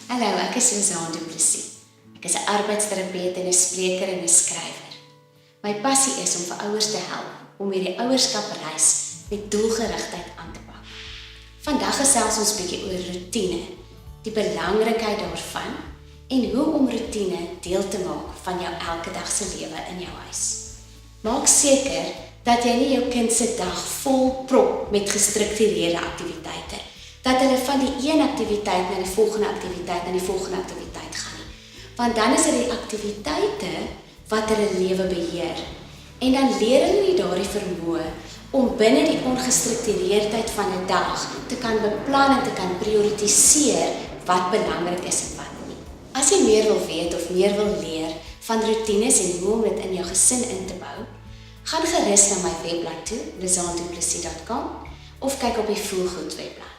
Hallo, ek is Lizaan Du Plessis. Ek is 'n arbeidsterapeut en 'n spreker en 'n skrywer. My passie is om vir ouers te help om hierdie ouerskapreis met doelgerigtheid aan te pak. Vandag gesels ons bietjie oor rotine, die belangrikheid daarvan en hoe om rotine deel te maak van jou elke dag se lewe in jou huis. Maak seker dat jy nie jou kind se dag vol prop met gestruktureerde aktiwiteite, dat hulle van die een aktiwiteit na die volgende aktiwiteit gaan nie. Want dan is dit die aktiwiteite wat hulle lewe beheer. En dan leer hulle nie daardie vermoë om binne die ongestruktureerdheid van 'n dag te kan beplan en te kan prioritiseer wat belangrik is en wat nie. As jy meer wil weet of meer wil leer van rotines en hoe om dit in jou gesin in te bou, gaan gerus na my webblad toe, lizaanduplessis.com, of kyk op die Voelgoed webblad.